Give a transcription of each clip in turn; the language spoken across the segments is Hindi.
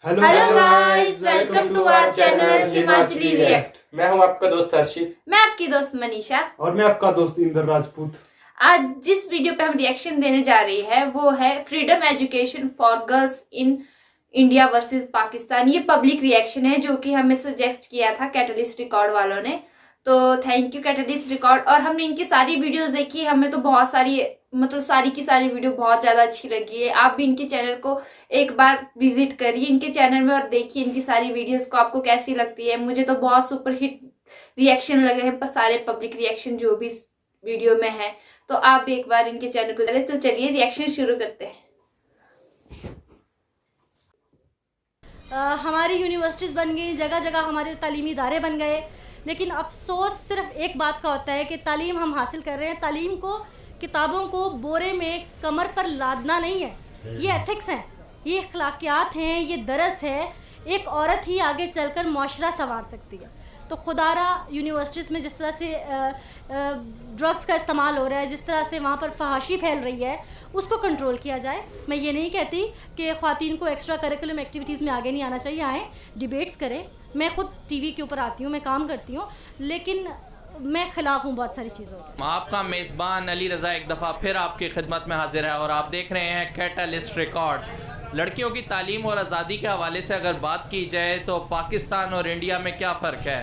Hello guys, welcome to our channel Himachali react. मैं हूं आपका दोस्त हर्षित मैं आपकी दोस्त मनीषा और मैं आपका दोस्त इंदर राजपूत। आज जिस वीडियो पे हम रिएक्शन देने जा रही है वो है freedom education for girls in India versus Pakistan. ये पब्लिक रिएक्शन है जो कि हमें सजेस्ट किया था कैटलिस्ट रिकॉर्ड वालों ने। तो थैंक यू कैटलिस्ट रिकॉर्ड। और हमने इनकी सारी वीडियोस देखी, हमें तो बहुत सारी सारी की सारी वीडियो बहुत ज्यादा अच्छी लगी है। आप भी इनके चैनल को एक बार विजिट करिए इनके चैनल में और देखिए इनकी सारी वीडियोस को आपको कैसी लगती है। मुझे तो बहुत सुपर हिट रिएक्शन लग रहे हैं, पर सारे पब्लिक रिएक्शन जो भी वीडियो में है। तो आप भी एक बार इनके चैनल को तो चलिए रिएक्शन शुरू करते हैं। हमारी यूनिवर्सिटीज़ बन गई, जगह जगह हमारे तालीमी इदारे बन गए, लेकिन अफसोस सिर्फ एक बात का होता है कि तालीम हम हासिल कर रहे हैं, तालीम को, किताबों को बोरे में कमर पर लादना नहीं है। ये एथिक्स हैं, ये अखलाकियात हैं, ये दरस है। एक औरत ही आगे चलकर मुआशरा संवार सकती है। तो खुदारा यूनिवर्सिटीज़ में जिस तरह से ड्रग्स का इस्तेमाल हो रहा है, जिस तरह से वहाँ पर फहाशी फैल रही है, उसको कंट्रोल किया जाए। मैं ये नहीं कहती कि ख़वातीन को एक्स्ट्रा करिकुलम एक्टिविटीज़ में आगे नहीं आना चाहिए, आएँ, डिबेट्स करें। मैं ख़ुद टीवी के ऊपर आती हूँ, मैं काम करती हूँ, लेकिन मैं ख़िलाफ़ हूँ बहुत सारी चीज़ों की। आपका मेज़बान अली रज़ा एक दफ़ा फिर आपकी खिदमत में हाजिर है और आप देख रहे हैं कैटलिस्ट रिकॉर्ड्स। लड़कियों की तालीम और आज़ादी के हवाले से अगर बात की जाए तो पाकिस्तान और इंडिया में क्या फ़र्क है,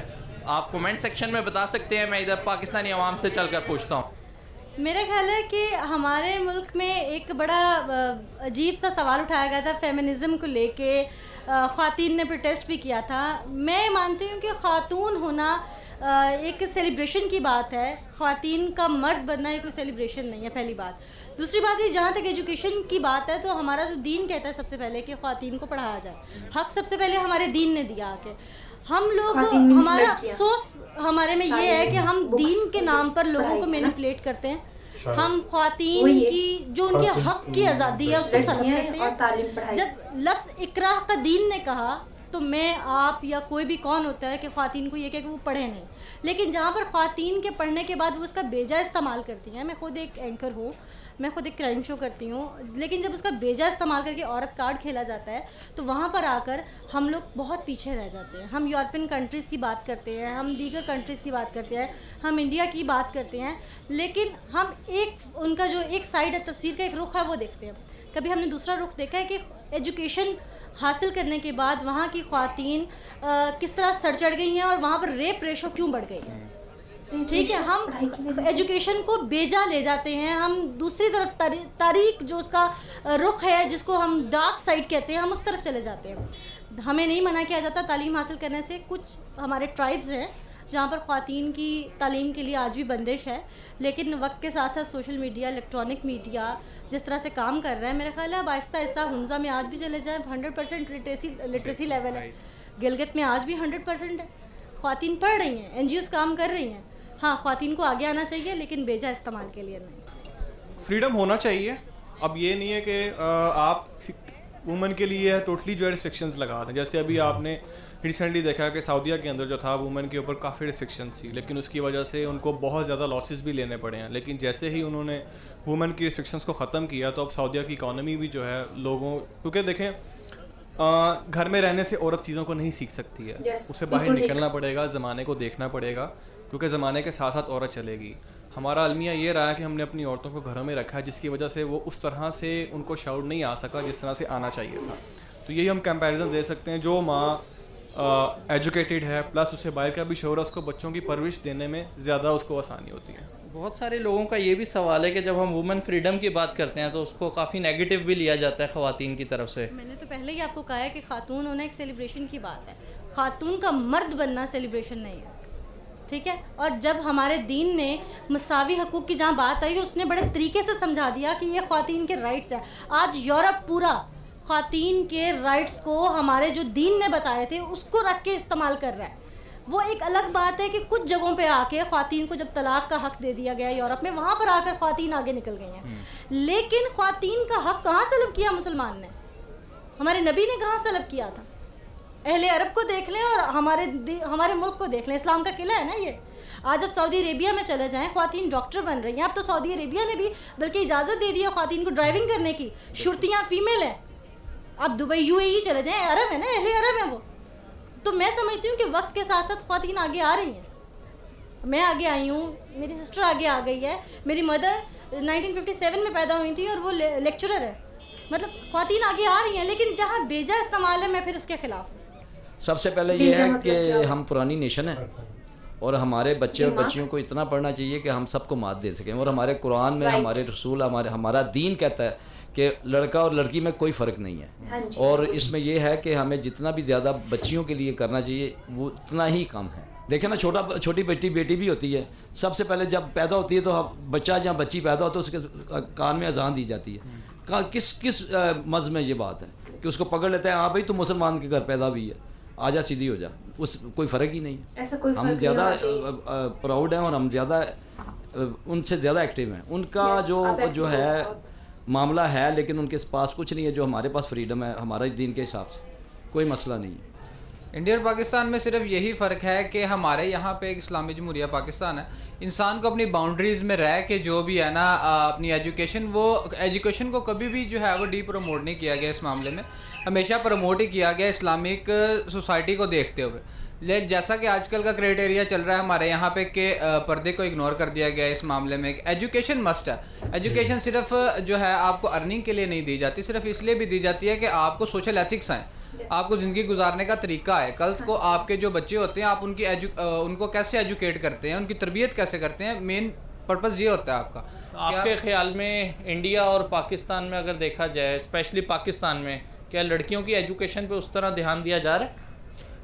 आप कमेंट सेक्शन में बता सकते हैं। मैं इधर पाकिस्तानी अवाम से चलकर पूछता हूँ। मेरा ख्याल है कि हमारे मुल्क में एक बड़ा अजीब सा सवाल उठाया गया था फेमिनिज़म को लेके। ख़वातीन ने प्रोटेस्ट भी किया था। मैं मानती हूँ कि ख़ातून होना एक सेलिब्रेशन की बात है। ख़वातीन का मर्द बनना ये कोई सेलिब्रेशन नहीं है, पहली बात। दूसरी बात ये, जहाँ तक एजुकेशन की बात है तो हमारा जो दीन कहता है सबसे पहले कि ख़वातीन को पढ़ाया जाए। हक सबसे पहले हमारे दीन ने दिया आके। हम लोग, हमारा अफसोस हमारे में ये है कि हम दीन के नाम पर लोगों को मैनिपुलेट करते हैं। हम ख़वातीन की जो उनके हक की आज़ादी है उसको सलब करते हैं। जब लफ्ज़ इकराह का दीन ने कहा तो मैं, आप या कोई भी कौन होता है कि ख़वातीन को ये कहे कि वो पढ़े नहीं, लेकिन जहाँ पर ख़वातीन के पढ़ने के बाद वो उसका बेजा इस्तेमाल करती हैं। मैं खुद एक एंकर हूँ, मैं खुद एक क्राइम शो करती हूँ, लेकिन जब उसका बेजा इस्तेमाल करके औरत कार्ड खेला जाता है तो वहाँ पर आकर हम लोग बहुत पीछे रह जाते हैं। हम यूरोपियन कंट्रीज़ की बात करते हैं, हम दीगर कंट्रीज़ की बात करते हैं, हम इंडिया की बात करते हैं, लेकिन हम एक उनका जो एक साइड है, तस्वीर का एक रुख है, वो देखते हैं। कभी हमने दूसरा रुख देखा है कि एजुकेशन हासिल करने के बाद वहाँ की ख़वातीन किस तरह सर चढ़ गई हैं और वहाँ पर रेप रेशो क्यों बढ़ गई है। ठीक है, हम एजुकेशन को बेजा ले जाते हैं, हम दूसरी तरफ तारीख जो उसका रुख है, जिसको हम डार्क साइड कहते हैं, हम उस तरफ चले जाते हैं। हमें नहीं मना किया जाता तालीम हासिल करने से। कुछ हमारे ट्राइब्स हैं जहाँ पर ख़वातीन की तालीम के लिए आज भी बंदिश है, लेकिन वक्त के साथ साथ सोशल मीडिया, इलेक्ट्रॉनिक मीडिया जिस तरह से काम कर रहा है, मेरा ख्याल है अब आहिस्ता आहिस्ता हुंजा में आज भी चले जाएँ। 100% लिटरेसी लेवल है। गिलगित में आज भी 100% है। ख़वातीन पढ़ रही हैं, NGOs काम कर रही हैं। हाँ, ख़वातीन को आगे आना चाहिए, लेकिन बेजा इस्तेमाल के लिए नहीं। फ्रीडम होना चाहिए। अब ये नहीं है कि आप वुमेन के लिए टोटली जो है रिस्ट्रिक्शंस लगा दें। जैसे अभी आपने रिसेंटली देखा कि सऊदीया के अंदर जो था वुमेन के ऊपर काफ़ी रिस्ट्रिक्शंस थी, लेकिन उसकी वजह से उनको बहुत ज़्यादा लॉसेस भी लेने पड़े हैं। लेकिन जैसे ही उन्होंने वुमेन की रिस्ट्रिक्शंस को ख़त्म किया तो अब सऊदीया की इकॉनमी भी जो है लोगों, क्योंकि देखें घर में रहने से औरत चीज़ों को नहीं सीख सकती है, उसे बाहर निकलना पड़ेगा, ज़माने को देखना पड़ेगा, क्योंकि ज़माने के साथ साथ औरत चलेगी। हमारा अलमिया ये रहा है कि हमने अपनी औरतों को घरों में रखा है, जिसकी वजह से वो उस तरह से उनको शाउट नहीं आ सका जिस तरह से आना चाहिए था। तो यही हम कंपैरिजन दे सकते हैं। जो माँ एजुकेटेड है प्लस उसे बाहर का भी शौर है, उसको बच्चों की परवरिश देने में ज़्यादा उसको आसानी होती है। बहुत सारे लोगों का ये भी सवाल है कि जब हम वुमेन फ्रीडम की बात करते हैं तो उसको काफ़ी नेगेटिव भी लिया जाता है ख़वातीन की तरफ से। मैंने तो पहले ही आपको कहा है कि ख़ातून होना एक सेलिब्रेशन की बात है, ख़ातून का मर्द बनना सेलिब्रेशन नहीं है। ठीक है, और जब हमारे दीन ने मसावी हकूक़ की जहाँ बात आई, उसने बड़े तरीके से समझा दिया कि ये ख़वातीन के राइट्स हैं। आज यूरोप पूरा ख़वातीन के राइट्स को हमारे जो दीन ने बताए थे उसको रख के इस्तेमाल कर रहा है। वो एक अलग बात है कि कुछ जगहों पे आके ख़वातीन को जब तलाक का हक़ दे दिया गया यूरोप में, वहाँ पर आकर ख़वातीन आगे निकल गई हैं। लेकिन ख़वातीन का हक़ कहाँ सलब किया मुसलमान ने? हमारे नबी ने कहाँ सलब किया था? अहले अरब को देख लें और हमारे मुल्क को देख लें। इस्लाम का किला है ना ये। आज अब सऊदी अरेबिया में चले जाएं, ख़वातीन डॉक्टर बन रही हैं। अब तो सऊदी अरेबिया ने भी बल्कि इजाज़त दे दी है ख़वातीन को ड्राइविंग करने की। शुर्तियाँ फ़ीमेल हैं। आप दुबई UAE चले जाएं, अरब है ना, अहले अरब है वो। तो मैं समझती हूँ कि वक्त के साथ साथ ख्वातीन आगे आ रही हैं। मैं आगे आई हूँ, मेरी सिस्टर आगे आ गई है, मेरी मदर 1957 में पैदा हुई थी और वो लेक्चरर है। मतलब ख्वातीन आगे आ रही हैं, लेकिन जहाँ बेजा इस्तेमाल है मैं फिर उसके खिलाफ हूँ। सबसे पहले ये है कि हम पुरानी नेशन है और हमारे बच्चे और बच्चियों को इतना पढ़ना चाहिए कि हम सबको मात दे सकें। और हमारे कुरान में हमारे रसूल हमारा दीन कहता है कि लड़का और लड़की में कोई फ़र्क नहीं है। और इसमें यह है कि हमें जितना भी ज़्यादा बच्चियों के लिए करना चाहिए वो उतना ही कम है। देखें ना, छोटी बेटी भी होती है, सबसे पहले जब पैदा होती है तो बच्चा या बच्ची पैदा होता है उसके कान में अजान दी जाती है। किस मज़ में ये बात है कि उसको पकड़ लेते हैं, हाँ भाई तू मुसलमान के घर पैदा हुई है, आजा सीधी हो जा, उस कोई फ़र्क ही नहीं है। ऐसा कोई हम ज़्यादा प्राउड हैं और हम ज़्यादा उनसे ज़्यादा एक्टिव हैं। उनका जो है मामला है, लेकिन उनके पास कुछ नहीं है जो हमारे पास फ्रीडम है हमारे दीन के हिसाब से, कोई मसला नहीं है। इंडिया और पाकिस्तान में सिर्फ यही फ़र्क है कि हमारे यहाँ पे एक इस्लामी जमहूरिया पाकिस्तान है, इंसान को अपनी बाउंड्रीज़ में रह के जो भी है ना अपनी एजुकेशन को कभी भी जो है वो डी प्रमोट नहीं किया गया। इस मामले में हमेशा प्रमोट ही किया गया इस्लामिक सोसाइटी को देखते हुए। लेकिन जैसा कि आजकल का क्राइटेरिया चल रहा है हमारे यहाँ पे कि पर्दे को इग्नोर कर दिया गया है इस मामले में। एजुकेशन मस्ट है। एजुकेशन सिर्फ जो है आपको अर्निंग के लिए नहीं दी जाती, सिर्फ इसलिए भी दी जाती है कि आपको सोशल एथिक्स आए, आपको ज़िंदगी गुजारने का तरीका है। कल को आपके जो बच्चे होते हैं आप उनको कैसे एजुकेट करते हैं, उनकी तरबियत कैसे करते हैं, मेन पर्पज़ ये होता है आपका। आपके ख्याल में इंडिया और पाकिस्तान में अगर देखा जाए, स्पेशली पाकिस्तान में, क्या लड़कियों की एजुकेशन पे उस तरह ध्यान दिया जा रहा है?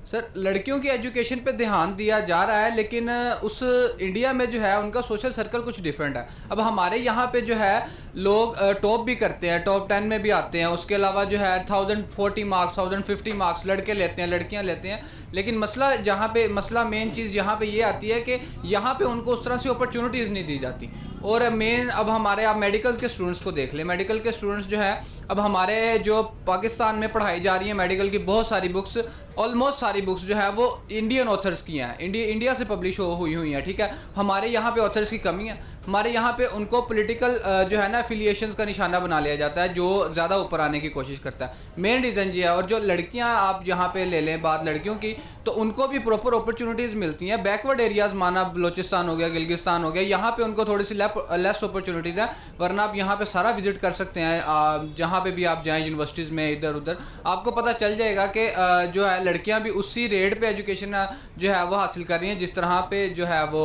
सर, लड़कियों की एजुकेशन पे ध्यान दिया जा रहा है, लेकिन उस इंडिया में जो है उनका सोशल सर्कल कुछ डिफरेंट है। अब हमारे यहाँ पे जो है लोग टॉप भी करते हैं, टॉप 10 में भी आते हैं। उसके अलावा जो है 1040 मार्क्स 1050 मार्क्स लड़के लेते हैं, लड़कियाँ लेते हैं। लेकिन मसला मेन चीज़ यहाँ पे ये आती है कि यहाँ पे उनको उस तरह से अपॉर्चुनिटीज़ नहीं दी जाती। और मेन अब आप मेडिकल के स्टूडेंट्स को देख लें, मेडिकल के स्टूडेंट्स जो है अब हमारे जो पाकिस्तान में पढ़ाई जा रही है मेडिकल की बहुत सारी बुक्स, ऑलमोस्ट सारी बुक्स जो है वो इंडियन ऑथर्स की हैं, इंडिया से पब्लिश हुई हैं, ठीक है। हमारे यहाँ पे ऑथर्स की कमी है। हमारे यहाँ पे उनको पॉलिटिकल जो है ना एफिलिएशंस का निशाना बना लिया जाता है, जो ज़्यादा ऊपर आने की कोशिश करता है। मेन रीज़न ये है। और जो लड़कियाँ आप यहाँ पे ले लें बात लड़कियों की, तो उनको भी प्रॉपर अपॉर्चुनिटीज़ मिलती हैं। बैकवर्ड एरियाज़ माना बलोचिस्तान हो गया, गिलगिस्तान हो गया, यहाँ पे उनको थोड़ी सी लेस अपॉर्चुनिटीज़ हैं। वरना आप यहाँ पे सारा विजिट कर सकते हैं, जहाँ पे भी आप जाएँ यूनिवर्सिटीज़ में, इधर उधर आपको पता चल जाएगा कि जो है लड़कियाँ भी उसी रेट पे एजुकेशन जो है वो हासिल कर रही हैं जिस तरह पे जो है वो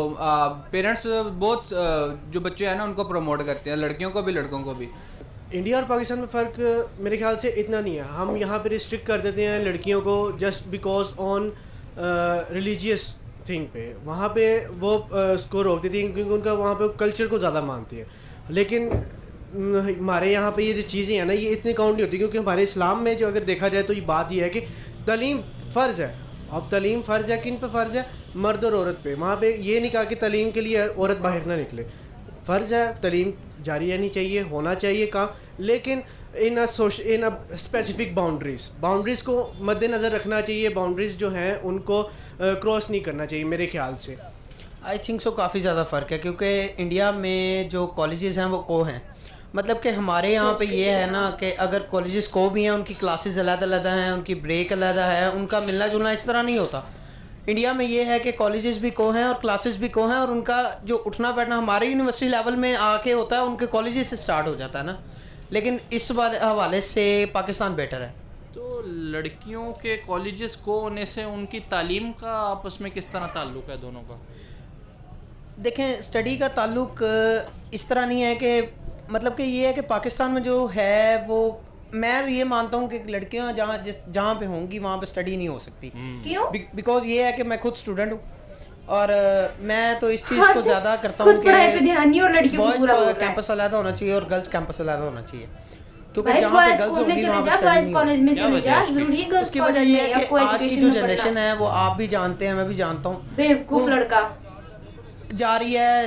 पेरेंट्स बहुत जो बच्चे हैं ना उनको प्रमोट करते हैं, लड़कियों को भी लड़कों को भी। इंडिया और पाकिस्तान में फ़र्क मेरे ख्याल से इतना नहीं है। हम यहाँ पे रिस्ट्रिक्ट कर देते हैं लड़कियों को just because on religious thing पे। वहाँ पे वो उसको रोक देती हैं क्योंकि उनका वहाँ पे कल्चर को ज़्यादा मानती है। लेकिन हमारे यहाँ पे ये जो चीज़ें हैं ना ये इतनी काउंट नहीं होती, क्योंकि हमारे इस्लाम में जो अगर देखा जाए तो ये बात ये है कि तालीम फ़र्ज़ है। अब तालीम फ़र्ज़ है किन पे फ़र्ज़ है? मर्द और औरत पे। वहाँ पे ये नहीं कहा कि तालीम के लिए औरत बाहर ना निकले। फ़र्ज़ है, तालीम जारी रहनी चाहिए, होना चाहिए काम, लेकिन इन अ स्पेसिफिक बाउंड्रीज़ को मद्देनज़र रखना चाहिए। बाउंड्रीज़ जो हैं उनको क्रॉस नहीं करना चाहिए मेरे ख्याल से। आई थिंक सो काफ़ी ज़्यादा फ़र्क है, क्योंकि इंडिया में जो कॉलेजेस हैं वो को हैं, मतलब कि हमारे यहाँ पे ये है ना कि अगर कॉलेजेस को भी हैं उनकी क्लासेस अलग-अलग हैं, उनकी ब्रेक अलग है, उनका मिलना जुलना इस तरह नहीं होता। इंडिया में ये है कि कॉलेजेस भी को हैं और क्लासेस भी को हैं, और उनका जो उठना बैठना हमारे यूनिवर्सिटी लेवल में आके होता है उनके कॉलेजेस से स्टार्ट हो जाता है ना। लेकिन इस हवाले से पाकिस्तान बेटर है। तो लड़कियों के कॉलेजेस को होने से उनकी तालीम का आपस में किस तरह ताल्लुक़ है दोनों का? देखें, स्टडी का ताल्लुक इस तरह नहीं है कि मतलब कि ये है कि पाकिस्तान में जो है वो मैं ये मानता हूँ कि लड़कियाँ जहाँ पे होंगी वहाँ पे स्टडी नहीं हो सकती। क्यों? बिकॉज ये है कि मैं खुद स्टूडेंट हूँ और मैं तो इस चीज़ को ज़्यादा करता हूँ कि बॉयज़ कैंपस अलग होना चाहिए और गर्ल्स कैंपस अलग होना चाहिए, क्योंकि जहाँ पे गर्ल्स होंगी वहाँ पे स्टडी नहीं होगी। उसकी वजह ये है कि आज की जो जनरेशन है वो आप भी जानते हैं, मैं भी जानता हूँ, बेवकूफ लड़का जा रही है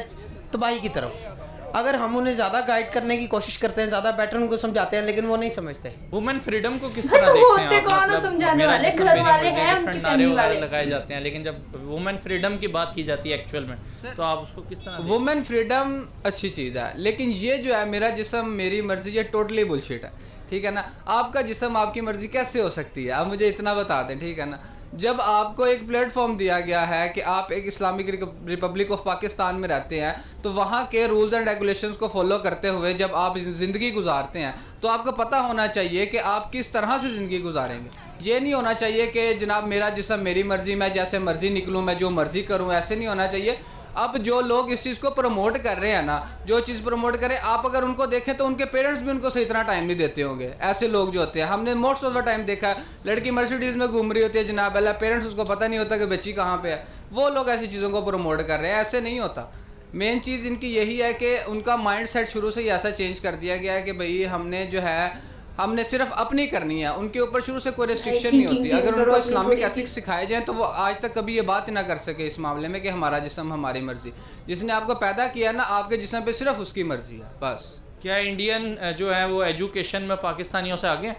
तबाही की तरफ। अगर हम उन्हें ज़्यादा गाइड करने की कोशिश करते हैं, ज़्यादा बेटर उनको समझाते हैं, लेकिन वो नहीं समझते। वुमेन फ्रीडम को किस तरह देखते हैं आप? समझाने वाले घर वाले हैं, उनकी फैमिली वाले लगाए जाते हैं, लेकिन जब वुमेन फ्रीडम की बात की जाती है एक्चुअल में तो आप उसको किस तरह? वुमेन फ्रीडम अच्छी चीज़ है, लेकिन ये जो है मेरा जिस्म मेरी मर्जी, ये टोटली बुलशिट है। ठीक है ना। आपका जिस्म आपकी मर्जी कैसे हो सकती है, आप मुझे इतना बता दें, ठीक है ना। जब आपको एक प्लेटफॉर्म दिया गया है कि आप एक इस्लामिक रिपब्लिक ऑफ पाकिस्तान में रहते हैं, तो वहाँ के रूल्स एंड रेगुलेशंस को फॉलो करते हुए जब आप ज़िंदगी गुजारते हैं तो आपको पता होना चाहिए कि आप किस तरह से ज़िंदगी गुजारेंगे। ये नहीं होना चाहिए कि जनाब मेरा जिस्म मेरी मर्जी, मैं जैसे मर्जी निकलूँ, मैं जो मर्जी करूँ, ऐसे नहीं होना चाहिए। अब जो लोग इस चीज़ को प्रमोट कर रहे हैं ना, जो चीज़ प्रमोट करें, आप अगर उनको देखें तो उनके पेरेंट्स भी उनको सही इतना टाइम नहीं देते होंगे। ऐसे लोग जो होते हैं, हमने मोस्ट ऑफ द टाइम देखा है, लड़की मर्सिडीज़ में घूम रही होती है जनाब अल्लाह, पेरेंट्स उसको पता नहीं होता कि बच्ची कहाँ पे है। वो लोग ऐसी चीज़ों को प्रमोट कर रहे हैं, ऐसे नहीं होता। मेन चीज़ इनकी यही है कि उनका माइंड सेट शुरू से ही ऐसा चेंज कर दिया गया है कि भाई हमने जो है हमने सिर्फ अपनी करनी है, उनके ऊपर शुरू से कोई रिस्ट्रिक्शन नहीं होती। अगर उनको इस्लामिक एथिक्स सिखाए जाएं तो वो आज तक कभी ये बात ही ना कर सके इस मामले में कि हमारा जिस्म हमारी मर्जी। जिसने आपको पैदा किया ना, आपके जिस्म पे सिर्फ उसकी मर्जी है बस। क्या इंडियन जो है वो एजुकेशन में पाकिस्तानियों से आगे?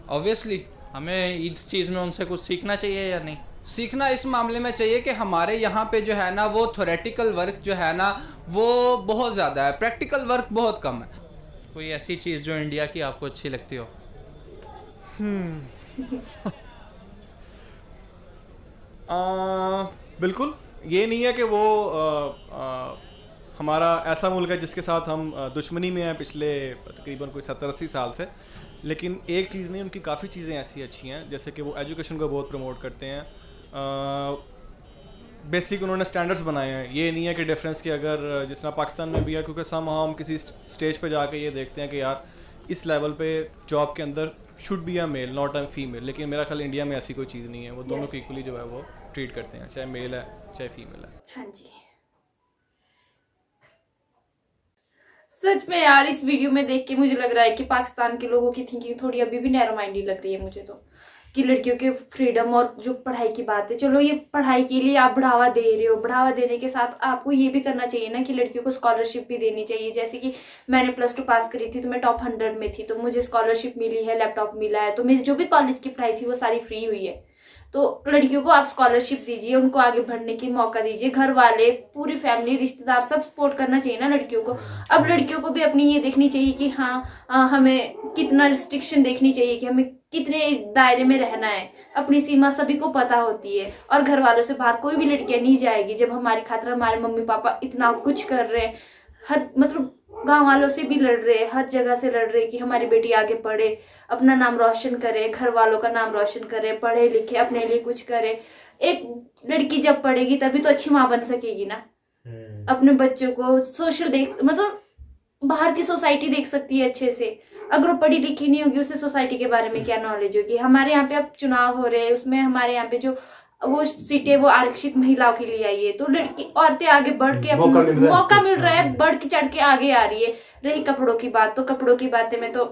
ऑब्वियसली हमें इस चीज़ में उनसे कुछ सीखना चाहिए या नहीं? सीखना इस मामले में चाहिए कि हमारे यहाँ पे जो है ना वो थ्योरेटिकल वर्क जो है ना वो बहुत ज़्यादा है, प्रैक्टिकल वर्क बहुत कम है। कोई ऐसी चीज़ जो इंडिया की आपको अच्छी लगती हो? बिल्कुल, ये नहीं है कि वो हमारा ऐसा मुल्क है जिसके साथ हम दुश्मनी में हैं पिछले तकरीबन कोई 70-80 साल से, लेकिन एक चीज़ नहीं, उनकी काफ़ी चीज़ें ऐसी अच्छी हैं, जैसे कि वो एजुकेशन को बहुत प्रमोट करते हैं। बेसिक उन्होंने स्टैंडर्ड्स बनाए हैं। ये नहीं है कि डिफरेंस कि अगर जिस तरह पाकिस्तान में भी है, क्योंकि हम किसी स्टेज पे जाके ये देखते हैं कि यार इस लेवल पे जॉब के अंदर should be a male not a female, लेकिन मेरा ख्याल इंडिया में ऐसी कोई चीज़ नहीं है। वो दोनों को इक्वली जो है वो ट्रीट करते हैं, चाहे मेल है चाहे फीमेल है। हाँ जी, सच में यार इस वीडियो में देख के मुझे लग रहा है कि पाकिस्तान के लोगों की थिंकिंग थोड़ी अभी भी नैरो माइंडेड लग रही है मुझे तो, कि लड़कियों के फ्रीडम और जो पढ़ाई की बात है, चलो ये पढ़ाई के लिए आप बढ़ावा दे रहे हो, बढ़ावा देने के साथ आपको ये भी करना चाहिए ना कि लड़कियों को स्कॉलरशिप भी देनी चाहिए। जैसे कि मैंने +2 पास करी थी तो मैं टॉप 100 में थी, तो मुझे स्कॉलरशिप मिली है, लैपटॉप मिला है, तो मेरी जो भी कॉलेज की पढ़ाई थी वो सारी फ्री हुई है। तो लड़कियों को आप स्कॉलरशिप दीजिए, उनको आगे बढ़ने की मौका दीजिए, घर वाले, पूरी फैमिली, रिश्तेदार सब सपोर्ट करना चाहिए ना लड़कियों को। अब लड़कियों को भी अपनी ये देखनी चाहिए कि हाँ हमें कितना रिस्ट्रिक्शन देखनी चाहिए कि हमें कितने दायरे में रहना है, अपनी सीमा सभी को पता होती है, और घर वालों से बाहर कोई भी लड़कियां नहीं जाएगी। जब हमारी खातिर हमारे मम्मी पापा इतना कुछ कर रहे हैं, हर मतलब गांव वालों से भी लड़ रहे, हर जगह से लड़ रहे कि हमारी बेटी आगे पढ़े, अपना नाम रोशन करे, घर वालों का नाम रोशन करे, पढ़े लिखे, अपने लिए कुछ करे। एक लड़की जब पढ़ेगी तभी तो अच्छी माँ बन सकेगी ना, अपने बच्चों को सोशल मतलब बाहर की सोसाइटी देख सकती है अच्छे से। अगर वो पढ़ी लिखी नहीं होगी, उसे सोसाइटी के बारे में क्या नॉलेज होगी। हमारे यहाँ पे अब चुनाव हो रहे हैं, उसमें हमारे यहाँ पे जो वो सीटें वो आरक्षित महिलाओं के लिए आई है, तो लड़की औरतें आगे बढ़ के मौका मिल रहा है, बढ़ के चढ़ के आगे आ रही है। रही कपड़ों की बात, तो कपड़ों की बातें में तो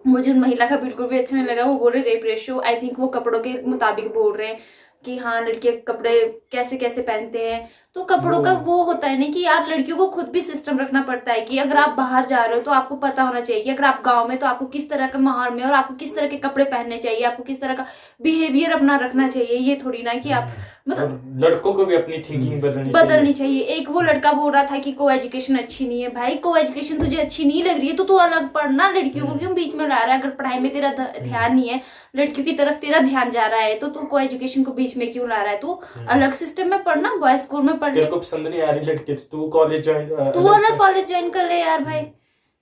मुझे महिला का बिल्कुल भी अच्छा नहीं लगा। वो बोल रहे रेप रेशियो, आई थिंक वो कपड़ों के मुताबिक बोल रहे हैं कि हाँ लड़के कपड़े कैसे कैसे पहनते हैं। तो कपड़ों का वो होता है ना कि यार लड़कियों को खुद भी सिस्टम रखना पड़ता है कि अगर आप बाहर जा रहे हो तो आपको पता होना चाहिए कि अगर आप गांव में तो आपको किस तरह का माहौल में और आपको किस तरह के कपड़े पहनने चाहिए, आपको किस तरह का बिहेवियर अपना रखना चाहिए। ये थोड़ी ना कि आप मतलब लड़कों को भी अपनी थिंकिंग बदलनी चाहिए। एक वो लड़का बोल रहा था कि को एजुकेशन अच्छी नहीं है। भाई को एजुकेशन तुझे अच्छी नहीं लग रही है तो तू अलग पढ़ना, लड़कियों को क्यों बीच में ला रहा है? अगर पढ़ाई में तेरा ध्यान नहीं है, लड़कियों की तरफ तेरा ध्यान जा रहा है, तो तू को एजुकेशन को बीच में क्यों ला रहा है? तू अलग सिस्टम में पढ़ना, बॉयज स्कूल में पढ़ ले। पसंद नहीं आ रही लड़की, तू कॉलेज ज्वाइन, तू अलग कॉलेज ज्वाइन कर ले यार। भाई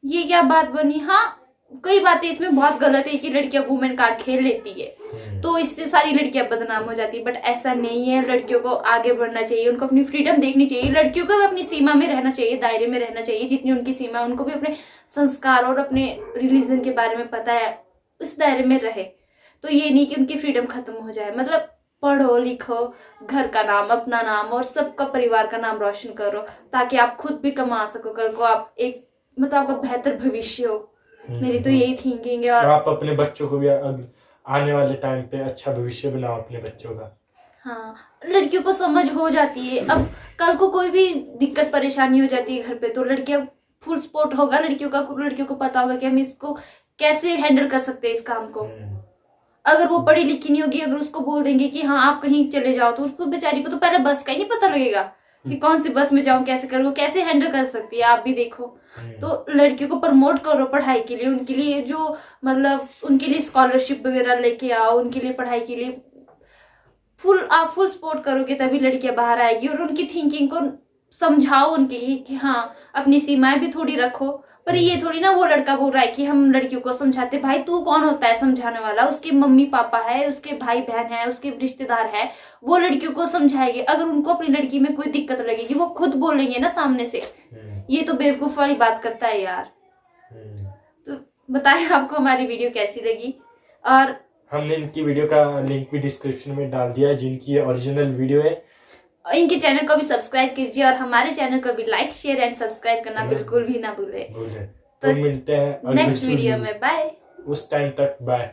ये क्या बात बनी? हाँ कई बातें इसमें बहुत गलत है कि लड़कियां वुमेन कार्ड खेल लेती है तो इससे सारी लड़कियां बदनाम हो जाती है, बट ऐसा नहीं है। लड़कियों को आगे बढ़ना चाहिए, उनको अपनी फ्रीडम देखनी चाहिए, लड़कियों को भी अपनी सीमा में रहना चाहिए, दायरे में रहना चाहिए जितनी उनकी सीमा है। उनको भी अपने संस्कार और अपने रिलीजन के बारे में पता है, उस दायरे में रहे। तो ये नहीं कि उनकी फ्रीडम खत्म हो जाए। मतलब पढ़ो लिखो, घर का नाम, अपना नाम और सबका परिवार का नाम रोशन करो, ताकि आप खुद भी कमा सको, कल को आप एक मतलब आपका बेहतर भविष्य हो। मेरी तो यही थिंकिंग है। और आप अपने बच्चों को भी आने वाले टाइम पे अच्छा भविष्य बनाओ अपने बच्चों का। हाँ लड़कियों को समझ हो जाती है। अब कल को कोई भी दिक्कत परेशानी हो जाती है घर पे तो लड़कियां फुल सपोर्ट होगा लड़कियों का। लड़कियों को पता होगा कि हम इसको कैसे हैंडल कर सकते हैं इस काम को। अगर वो पढ़ी लिखी नहीं होगी, अगर उसको बोल देंगे कि हाँ आप कहीं चले जाओ, तो उसको बेचारी को तो पहले बस का ही नहीं पता लगेगा कि कौन सी बस में जाऊं, कैसे करूँ, कैसे हैंडल कर सकती है, आप भी देखो। तो लड़कियों को प्रमोट करो पढ़ाई के लिए, उनके लिए जो मतलब उनके लिए स्कॉलरशिप वगैरह लेके आओ, उनके लिए पढ़ाई के लिए आप फुल सपोर्ट करोगे तभी लड़कियां बाहर आएगी। और उनकी थिंकिंग को समझाओ उनकी कि हाँ अपनी सीमाएं भी थोड़ी रखो। पर ये थोड़ी ना वो लड़का बोल रहा है कि हम लड़कियों को समझाते, भाई तू कौन होता है समझाने वाला? उसके मम्मी पापा है, उसके भाई बहन है, उसके रिश्तेदार है, वो लड़कियों को समझाएंगे। अगर उनको अपनी लड़की में कोई दिक्कत लगेगी वो खुद बोलेंगे ना सामने से। ये तो बेवकूफ वाली बात करता है यार। तो बताएं आपको हमारी वीडियो कैसी लगी, और हमने इनकी वीडियो का लिंक भी डिस्क्रिप्शन में डाल दिया है, जिनकी ओरिजिनल वीडियो है। इनके चैनल को भी सब्सक्राइब कीजिए और हमारे चैनल को भी लाइक शेयर एंड सब्सक्राइब करना बिल्कुल भी ना भूले। तो मिलते हैं नेक्स्ट वीडियो में, बाय। उस टाइम तक बाय।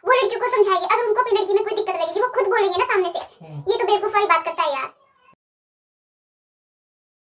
वो लड़कियों को समझाइए, अगर उनको अपनी लड़की में कोई दिक्कत लगेगी वो खुद बोलेंगे ना सामने से। ये तो बेवकूफ वाली बात करता है यार।